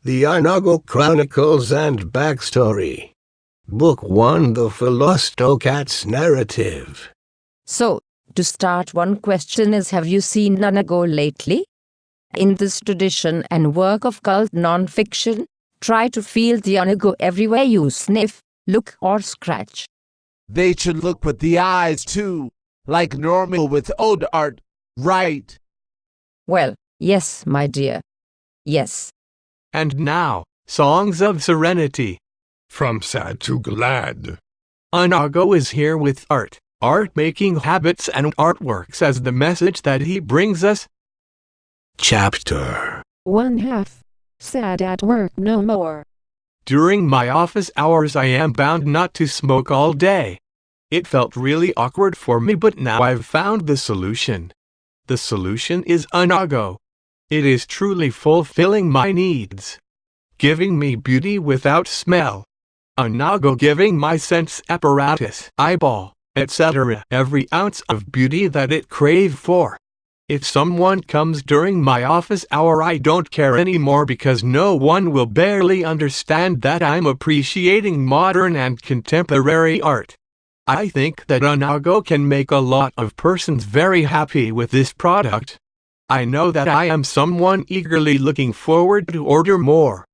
The Unago Chronicles and Backstory. Book 1, The Philostocats Narrative. So, to start, one question is, have you seen unago lately? In this tradition and work of cult non-fiction, try to feel the unago everywhere you sniff, look or scratch. They should look with the eyes too, like normal with old art, right? Well, yes, my dear. Yes. And now, Songs of Serenity. From sad to glad. Unago is here with art-making habits and artworks as the message that he brings us. Chapter 1/2. Sad at work no more. During my office hours I am bound not to smoke all day. It felt really awkward for me, but now I've found the solution. The solution is unago. It is truly fulfilling my needs, giving me beauty without smell. Unago giving my sense apparatus, eyeball, etc. every ounce of beauty that it crave for. If someone comes during my office hour, I don't care anymore, because no one will barely understand that I'm appreciating modern and contemporary art. I think that unago can make a lot of persons very happy with this product. I know that I am someone eagerly looking forward to order more.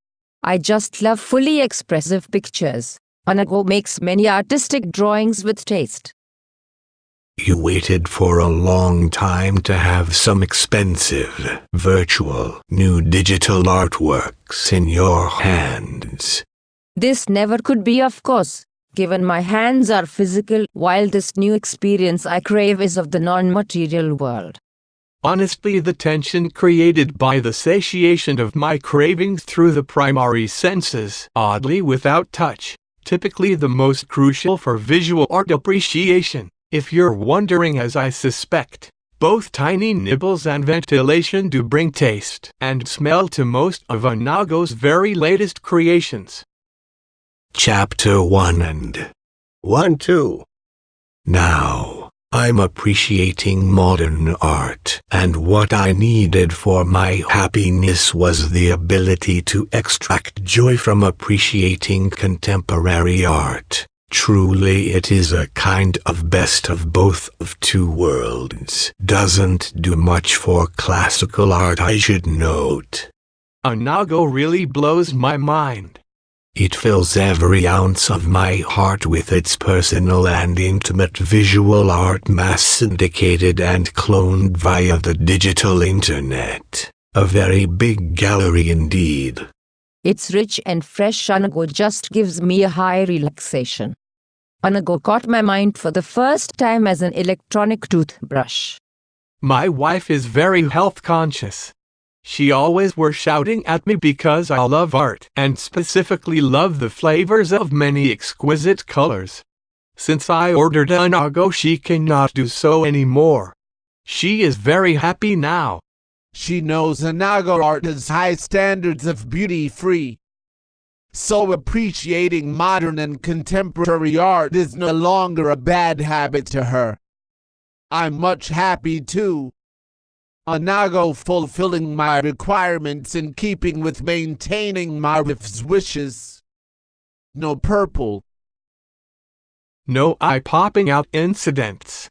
I just love fully expressive pictures. Unago makes many artistic drawings with taste. You waited for a long time to have some expensive, virtual, new digital artworks in your hands. This never could be, of course, given my hands are physical, while this new experience I crave is of the non-material world. Honestly, the tension created by the satiation of my cravings through the primary senses, oddly without touch, typically the most crucial for visual art appreciation. If you're wondering, as I suspect, both tiny nibbles and ventilation do bring taste and smell to most of unago's very latest creations. Chapter 1 and 1-2. Now, I'm appreciating modern art, and what I needed for my happiness was the ability to extract joy from appreciating contemporary art. Truly, it is a kind of best of both of two worlds. Doesn't do much for classical art, I should note. Unago really blows my mind. It fills every ounce of my heart with its personal and intimate visual art, mass syndicated and cloned via the digital internet. A very big gallery indeed. It's rich and fresh. Unago just gives me a high relaxation. Unago caught my mind for the first time as an electronic toothbrush. My wife is very health conscious. She always were shouting at me because I love art, and specifically love the flavors of many exquisite colors. Since I ordered unago, she cannot do so anymore. She is very happy now. She knows unago art has high standards of beauty-free. So appreciating modern and contemporary art is no longer a bad habit to her. I'm much happy too. Unago fulfilling my requirements in keeping with maintaining my wife's wishes. No purple. No eye-popping out incidents.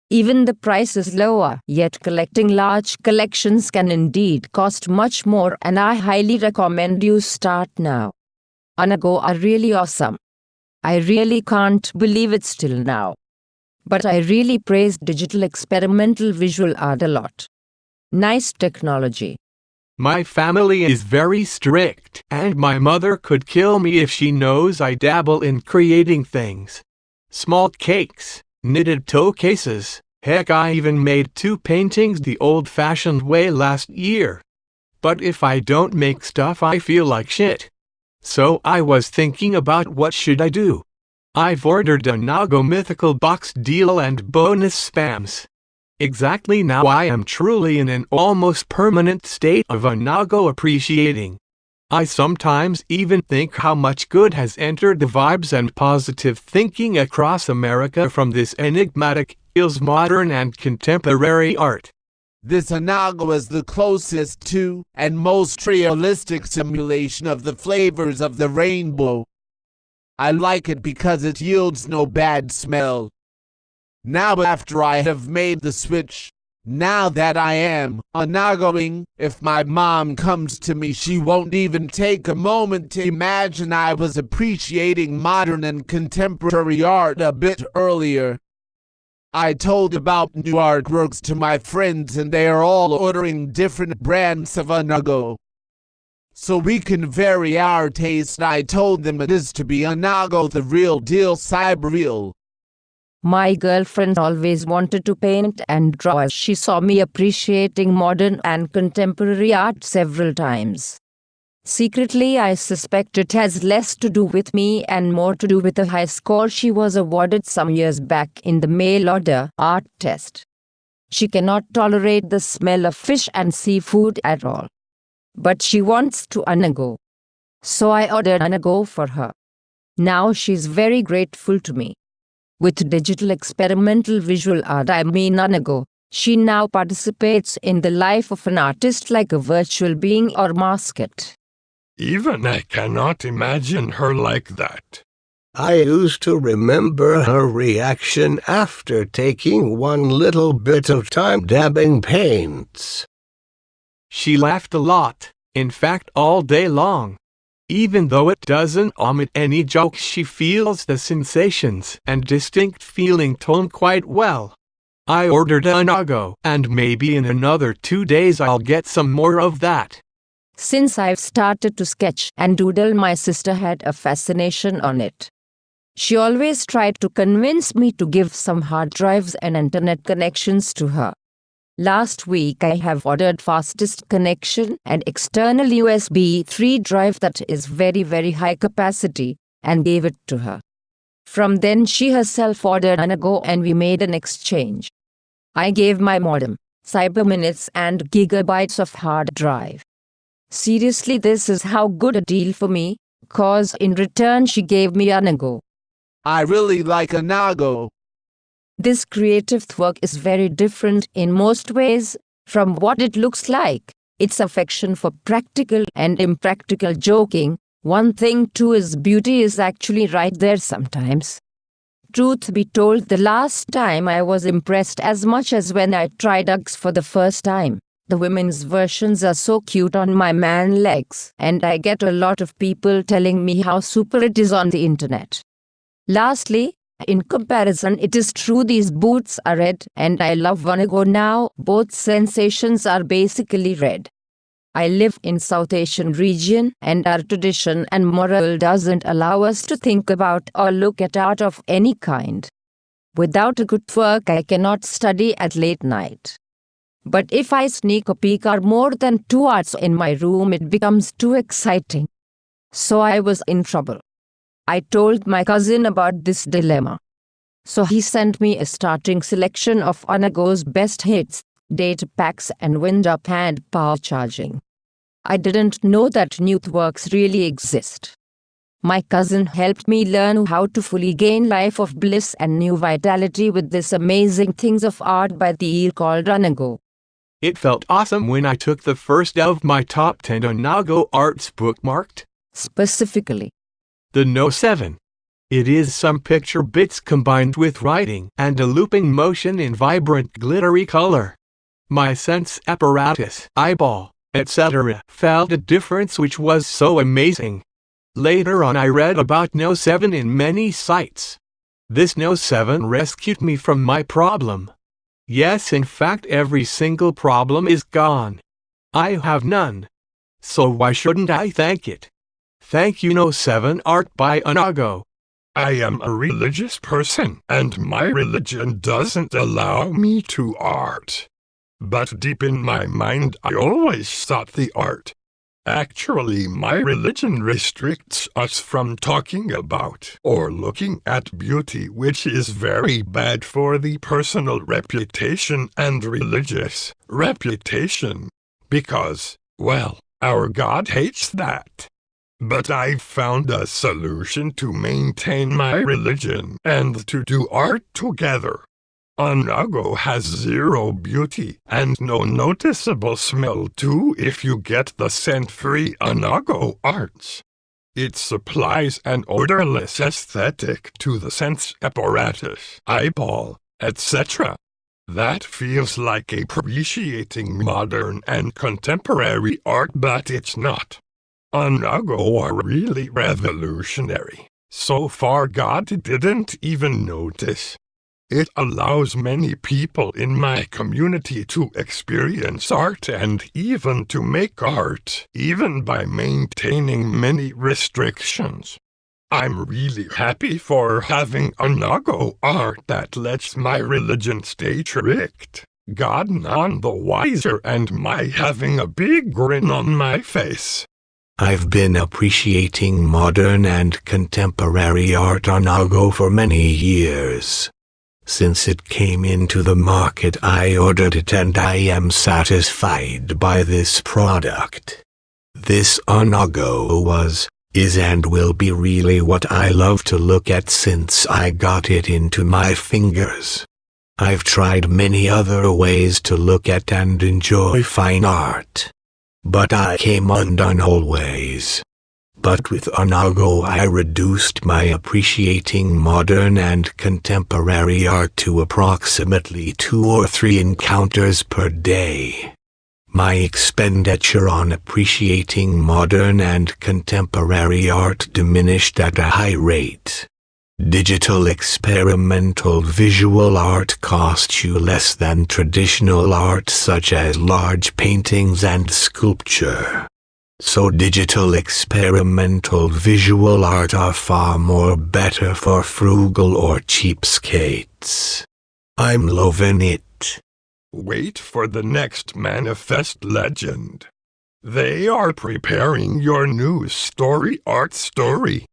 Even the price is lower, yet collecting large collections can indeed cost much more, and I highly recommend you start now. Unago are really awesome. I really can't believe it still now. But I really praise digital experimental visual art a lot. Nice technology. My family is very strict, and my mother could kill me if she knows I dabble in creating things. Small cakes, knitted toe cases, heck, I even made 2 paintings the old-fashioned way last year. But if I don't make stuff, I feel like shit. So I was thinking about what should I do. I've ordered unago mythical box deal and bonus spams. Exactly, now I am truly in an almost permanent state of unago appreciating. I sometimes even think how much good has entered the vibes and positive thinking across America from this enigmatic, modern and contemporary art. This unago is the closest to and most realistic simulation of the flavors of the rainbow. I like it because it yields no bad smell. Now after I have made the switch, now that I am unagoing, if my mom comes to me she won't even take a moment to imagine I was appreciating modern and contemporary art a bit earlier. I told about new artworks to my friends and they are all ordering different brands of unago. So we can vary our taste. I told them it is to be unago the real deal cyber-real. My girlfriend always wanted to paint and draw as she saw me appreciating modern and contemporary art several times. Secretly, I suspect it has less to do with me and more to do with a high score she was awarded some years back in the mail order art test. She cannot tolerate the smell of fish and seafood at all. But she wants to unago. So I ordered unago for her. Now she's very grateful to me. With digital experimental visual art, I mean unago, she now participates in the life of an artist like a virtual being or mascot. Even I cannot imagine her like that. I used to remember her reaction after taking one little bit of time dabbing paints. She laughed a lot, in fact all day long. Even though it doesn't omit any jokes, she feels the sensations and distinct feeling tone quite well. I ordered unago, and maybe in another 2 days I'll get some more of that. Since I've started to sketch and doodle, my sister had a fascination on it. She always tried to convince me to give some hard drives and internet connections to her. Last week I have ordered fastest connection and external USB 3 drive that is very high capacity and gave it to her. From then she herself ordered unago and we made an exchange. I gave my modem, cyber minutes and gigabytes of hard drive. Seriously, this is how good a deal for me, cause in return she gave me unago. I really like unago. This creative work is very different in most ways from what it looks like. Its affection for practical and impractical joking. One thing too is beauty is actually right there sometimes. Truth be told, the last time I was impressed as much as when I tried Uggs for the first time. The women's versions are so cute on my man legs, and I get a lot of people telling me how super it is on the internet. Lastly, in comparison, it is true these boots are red, and I love unago now. Both sensations are basically red. I live in South Asian region, and our tradition and moral doesn't allow us to think about or look at art of any kind. Without a good work, I cannot study at late night. But if I sneak a peek or more than 2 arts in my room, it becomes too exciting. So I was in trouble. I told my cousin about this dilemma. So he sent me a starting selection of unago's best hits, data packs and wind-up and power charging. I didn't know that new works really exist. My cousin helped me learn how to fully gain life of bliss and new vitality with this amazing things of art by the eel called unago. It felt awesome when I took the first of my top 10 unago arts bookmarked. Specifically, The No 7. It is some picture bits combined with writing and a looping motion in vibrant glittery color. My sense apparatus, eyeball, etc. felt a difference which was so amazing. Later on I read about No 7 in many sites. This No 7 rescued me from my problem. Yes, in fact every single problem is gone. I have none. So why shouldn't I thank it? Thank you No 7 art by unago. I am a religious person, and my religion doesn't allow me to art. But deep in my mind I always sought the art. Actually, my religion restricts us from talking about or looking at beauty, which is very bad for the personal reputation and religious reputation. Because, well, our God hates that. But I've found a solution to maintain my religion and to do art together. Unago has zero beauty and no noticeable smell too if you get the scent-free unago arts. It supplies an odorless aesthetic to the sense apparatus, eyeball, etc. That feels like appreciating modern and contemporary art, but it's not. Unago are really revolutionary. So far God didn't even notice. It allows many people in my community to experience art and even to make art, even by maintaining many restrictions. I'm really happy for having unago art that lets my religion stay strict. God none the wiser and my having a big grin on my face. I've been appreciating modern and contemporary art unago for many years. Since it came into the market, I ordered it and I am satisfied by this product. This unago was, is and will be really what I love to look at since I got it into my fingers. I've tried many other ways to look at and enjoy fine art, but I came undone always. But with unago I reduced my appreciating modern and contemporary art to approximately 2 or 3 encounters per day. My expenditure on appreciating modern and contemporary art diminished at a high rate. Digital experimental visual art costs you less than traditional art such as large paintings and sculpture. So digital experimental visual art are far more better for frugal or cheapskates. I'm loving it. Wait for the next Manifest Legend. They are preparing your new story art story.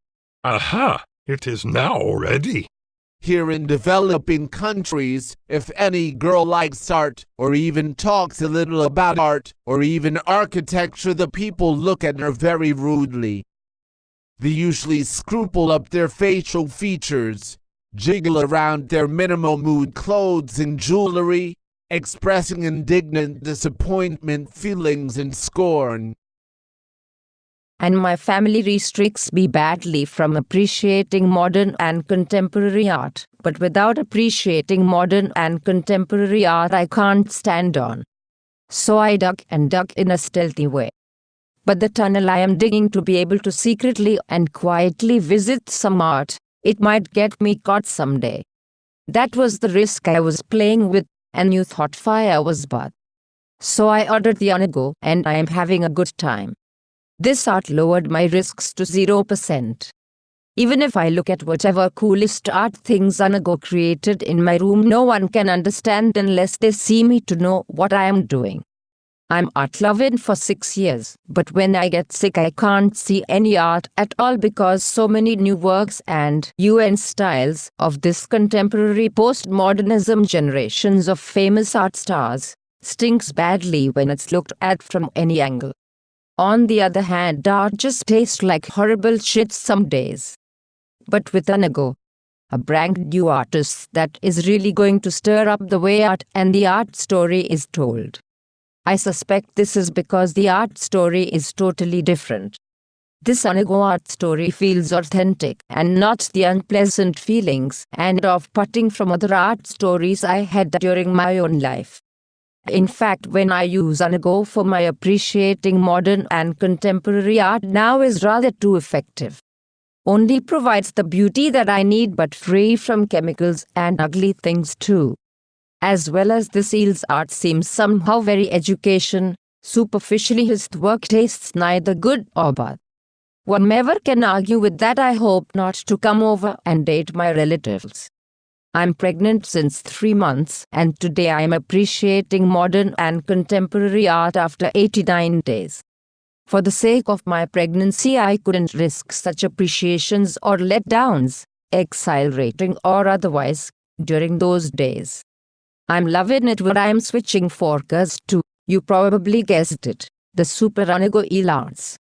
Aha, it is now ready. Here in developing countries, if any girl likes art, or even talks a little about art, or even architecture, the people look at her very rudely. They usually scruple up their facial features, jiggle around their minimal mood clothes and jewelry, expressing indignant disappointment, feelings, and scorn. And my family restricts me badly from appreciating modern and contemporary art. But without appreciating modern and contemporary art, I can't stand on. So I duck and duck in a stealthy way. But the tunnel I am digging to be able to secretly and quietly visit some art, it might get me caught someday. That was the risk I was playing with, and you thought fire was bad. So I ordered the unago, and I am having a good time. This art lowered my risks to 0%. Even if I look at whatever coolest art things unago created in my room, no one can understand unless they see me to know what I am doing. I'm art loving for 6 years, but when I get sick I can't see any art at all because so many new works and UN styles of this contemporary postmodernism generations of famous art stars stinks badly when it's looked at from any angle. On the other hand, art just tastes like horrible shit some days. But with unago, a brand new artist that is really going to stir up the way art and the art story is told. I suspect this is because the art story is totally different. This unago art story feels authentic and not the unpleasant feelings and off-putting from other art stories I had during my own life. In fact, when I use unago for my appreciating modern and contemporary art now is rather too effective. Only provides the beauty that I need but free from chemicals and ugly things too. As well as this eel's art seems somehow very education, superficially his work tastes neither good or bad. One never can argue with that. I hope not to come over and date my relatives. I'm pregnant since 3 months, and today I am appreciating modern and contemporary art after 89 days. For the sake of my pregnancy, I couldn't risk such appreciations or letdowns, exhilarating or otherwise, during those days. I'm loving it when I'm switching focus to, you probably guessed it, the super unago eel arts.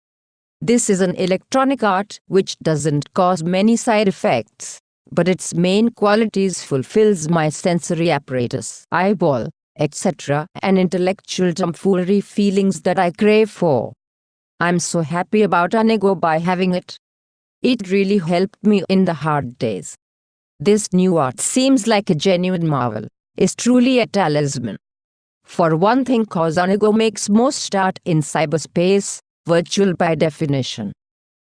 This is an electronic art which doesn't cause many side effects, but its main qualities fulfills my sensory apparatus, eyeball, etc., and intellectual tomfoolery feelings that I crave for. I'm so happy about unago by having it. It really helped me in the hard days. This new art seems like a genuine marvel, is truly a talisman. For one thing, cause unago makes most art in cyberspace virtual by definition.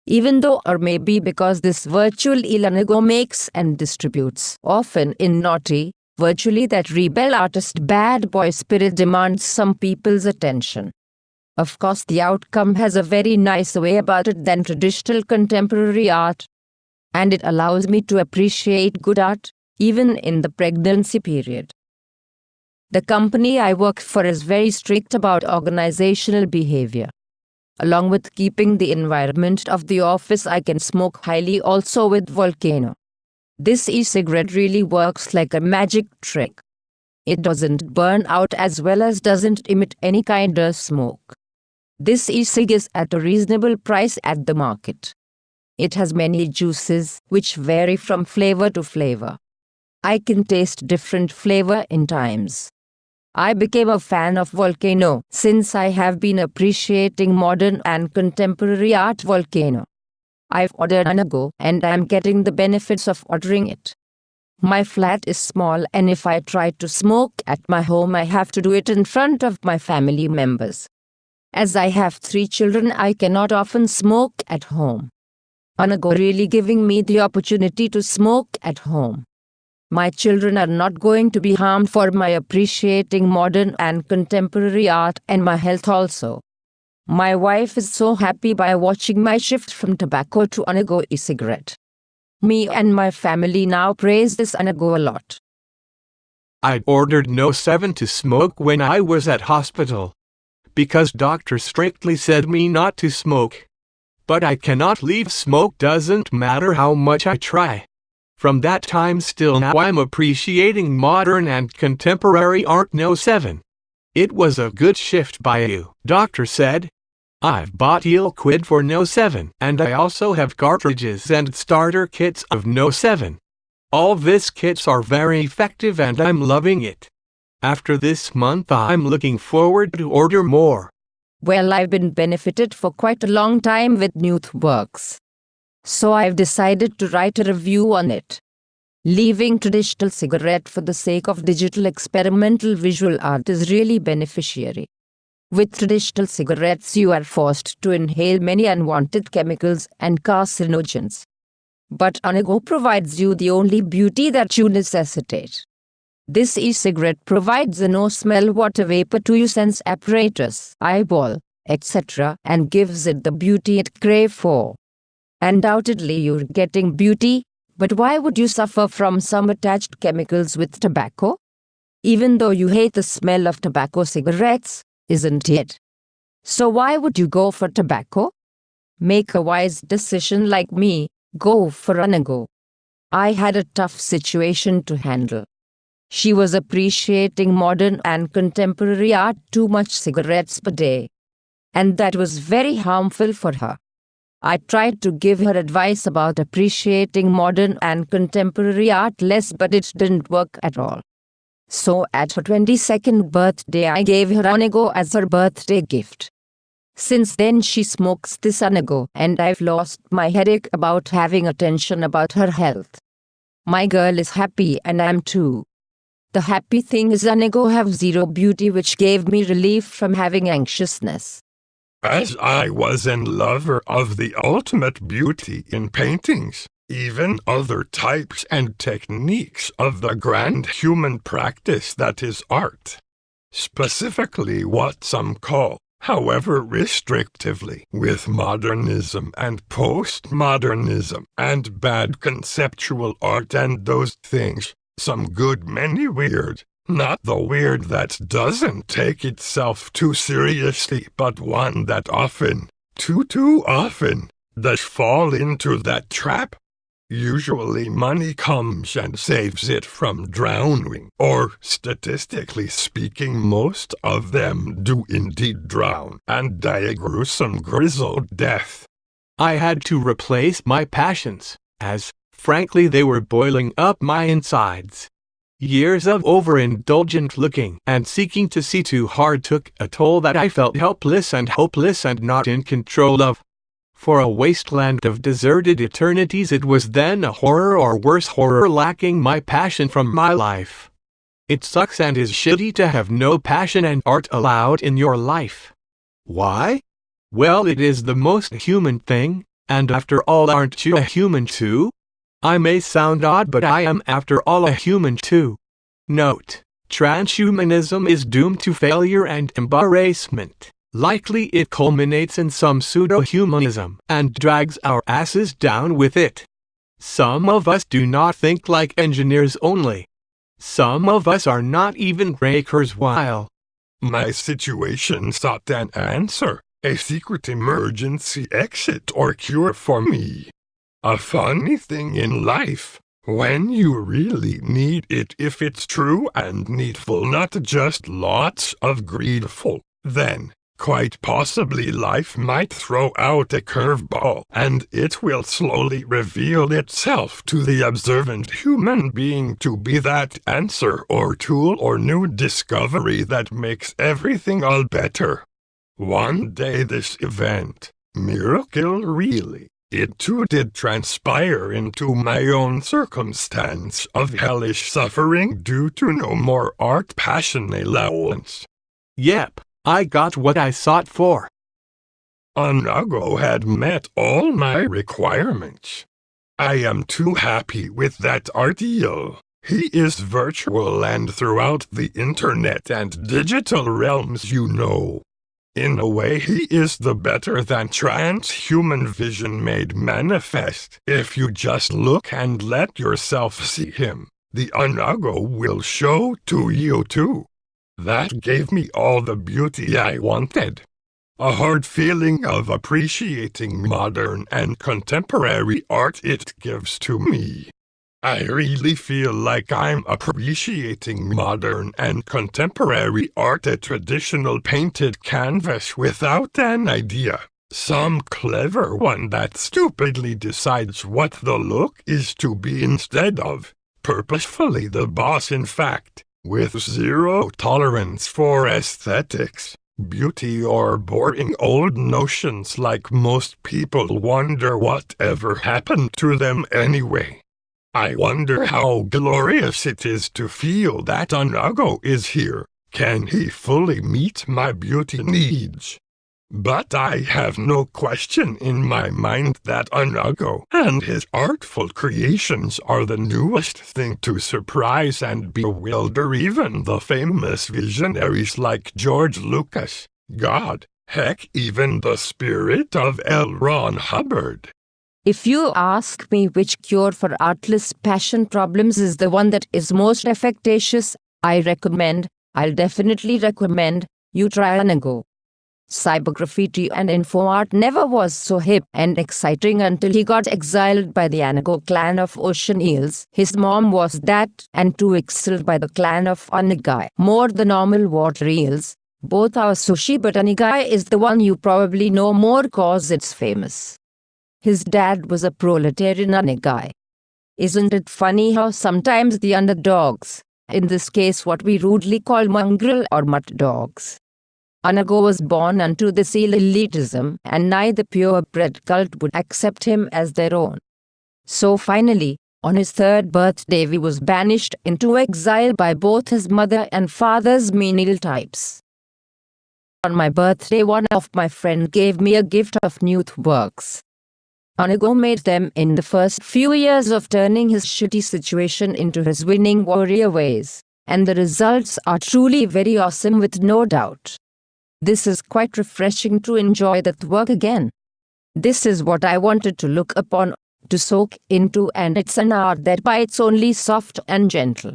Even though, or maybe because this virtual unago makes and distributes, often in naughty, virtually that rebel artist bad boy spirit demands some people's attention. Of course, the outcome has a very nice way about it than traditional contemporary art. And it allows me to appreciate good art, even in the pregnancy period. The company I work for is very strict about organizational behavior. Along with keeping the environment of the office, I can smoke highly also with Volcano. This e-cigarette really works like a magic trick. It doesn't burn out as well as doesn't emit any kind of smoke. This e-cig is at a reasonable price at the market. It has many juices, which vary from flavor to flavor. I can taste different flavor in times. I became a fan of Volcano since I have been appreciating modern and contemporary art. Volcano. I've ordered unago and I'm getting the benefits of ordering it. My flat is small, and if I try to smoke at my home, I have to do it in front of my family members. As I have 3 children, I cannot often smoke at home. Unago really giving me the opportunity to smoke at home. My children are not going to be harmed for my appreciating modern and contemporary art, and my health also. My wife is so happy by watching my shift from tobacco to unago e-cigarette. Me and my family now praise this unago a lot. I ordered No 7 to smoke when I was at hospital, because doctor strictly said me not to smoke. But I cannot leave smoke, doesn't matter how much I try. From that time still now I'm appreciating modern and contemporary art. No 7. It was a good shift by you, doctor said. I've bought quid for No 7, and I also have cartridges and starter kits of No 7. All these kits are very effective and I'm loving it. After this month I'm looking forward to order more. Well, I've been benefited for quite a long time with Youth Works. So I've decided to write a review on it. Leaving traditional cigarette for the sake of digital experimental visual art is really beneficiary. With traditional cigarettes you are forced to inhale many unwanted chemicals and carcinogens. But unago provides you the only beauty that you necessitate. This e-cigarette provides a no-smell water vapor to your sense apparatus, eyeball, etc., and gives it the beauty it craves for. Undoubtedly you're getting beauty, but why would you suffer from some attached chemicals with tobacco? Even though you hate the smell of tobacco cigarettes, isn't it? So why would you go for tobacco? Make a wise decision like me, go for unago. I had a tough situation to handle. She was appreciating modern and contemporary art too much cigarettes per day. And that was very harmful for her. I tried to give her advice about appreciating modern and contemporary art less, but it didn't work at all. So at her 22nd birthday I gave her unago as her birthday gift. Since then she smokes this unago and I've lost my headache about having attention about her health. My girl is happy and I'm too. The happy thing is unago have zero beauty, which gave me relief from having anxiousness. As I was an lover of the ultimate beauty in paintings, even other types and techniques of the grand human practice that is art, specifically what some call, however restrictively, with modernism and postmodernism and bad conceptual art and those things, some good many weird, not the weird that doesn't take itself too seriously, but one that often, too often, does fall into that trap. Usually money comes and saves it from drowning, or statistically speaking most of them do indeed drown and die a gruesome grizzled death. I had to replace my passions, as Frankly, they were boiling up my insides. Years of overindulgent looking and seeking to see too hard took a toll that I felt helpless and hopeless and not in control of. For a wasteland of deserted eternities, it was then a horror, or worse horror, lacking my passion from my life. It sucks and is shitty to have no passion and art allowed in your life. Why? Well, it is the most human thing, and after all, aren't you a human too? I may sound odd, but I am after all a human too. Note: transhumanism is doomed to failure and embarrassment. Likely it culminates in some pseudo-humanism and drags our asses down with it. Some of us do not think like engineers only. Some of us are not even rakers while My situation sought an answer, a secret emergency exit or cure for me. A funny thing in life, when you really need it, if it's true and needful, not just lots of greedful, then quite possibly life might throw out a curveball, and it will slowly reveal itself to the observant human being to be that answer or tool or new discovery that makes everything all better. One day this event, miracle really, it too did transpire into my own circumstance of hellish suffering due to no more art passion allowance. Yep, I got what I sought for. Unago had met all my requirements. I am too happy with that ideal. He is virtual and throughout the internet and digital realms, you know. In a way, he is the better than transhuman vision made manifest. If you just look and let yourself see him, the unago will show to you too. That gave me all the beauty I wanted. A hard feeling of appreciating modern and contemporary art it gives to me. I really feel like I'm appreciating modern and contemporary art, a traditional painted canvas without an idea. Some clever one that stupidly decides what the look is to be instead of. Purposefully the boss, in fact, with zero tolerance for aesthetics, beauty, or boring old notions like most people wonder whatever happened to them anyway. I wonder how glorious it is to feel that unago is here. Can he fully meet my beauty needs? But I have no question in my mind that unago and his artful creations are the newest thing to surprise and bewilder even the famous visionaries like George Lucas, God, heck, even the spirit of L. Ron Hubbard. If you ask me which cure for artless passion problems is the one that is most efficacious, I'll definitely recommend, you try unago. Cybergraffiti and info art never was so hip and exciting until he got exiled by the Unago clan of ocean eels. His mom was that and too exiled by the clan of Onigai. More the normal water eels. Both are sushi, but Onigai is the one you probably know more cause it's famous. His dad was a proletarian Onigai. Isn't it funny how sometimes the underdogs, in this case what we rudely call mongrel or mutt dogs, Unago was born unto this elitism, and neither purebred cult would accept him as their own. So finally, on his third birthday, he was banished into exile by both his mother and father's menial types. On my birthday, one of my friends gave me a gift of new works. Unago made them in the first few years of turning his shitty situation into his winning warrior ways, and the results are truly very awesome with no doubt. This is quite refreshing to enjoy that work again. This is what I wanted to look upon, to soak into, and it's an art that by its only soft and gentle.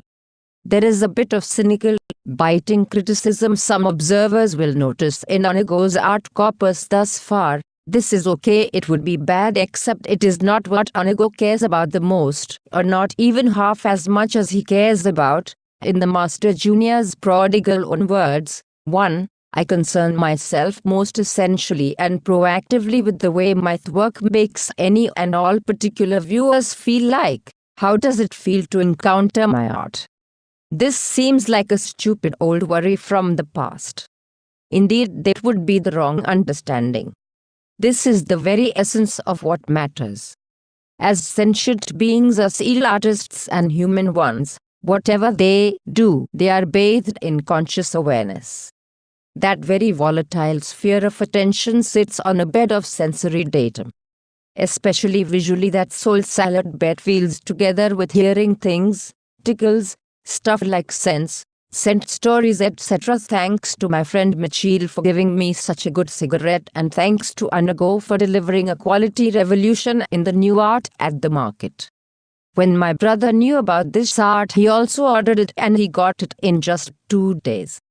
There is a bit of cynical, biting criticism some observers will notice in Unago's art corpus thus far. This is okay, it would be bad, except it is not what Unago cares about the most, or not even half as much as he cares about, in the Master Junior's prodigal own words, 1. I concern myself most essentially and proactively with the way my work makes any and all particular viewers feel like. How does it feel to encounter my art? This seems like a stupid old worry from the past. Indeed, that would be the wrong understanding. This is the very essence of what matters. As sentient beings, as eel artists and human ones, whatever they do, they are bathed in conscious awareness. That very volatile sphere of attention sits on a bed of sensory datum. Especially visually, that soul salad bed feels together with hearing things, tickles, stuff like scent stories, etc. Thanks to my friend Michiel for giving me such a good cigarette, and thanks to Unago for delivering a quality revolution in the new art at the market. When my brother knew about this art, he also ordered it and he got it in just 2 days.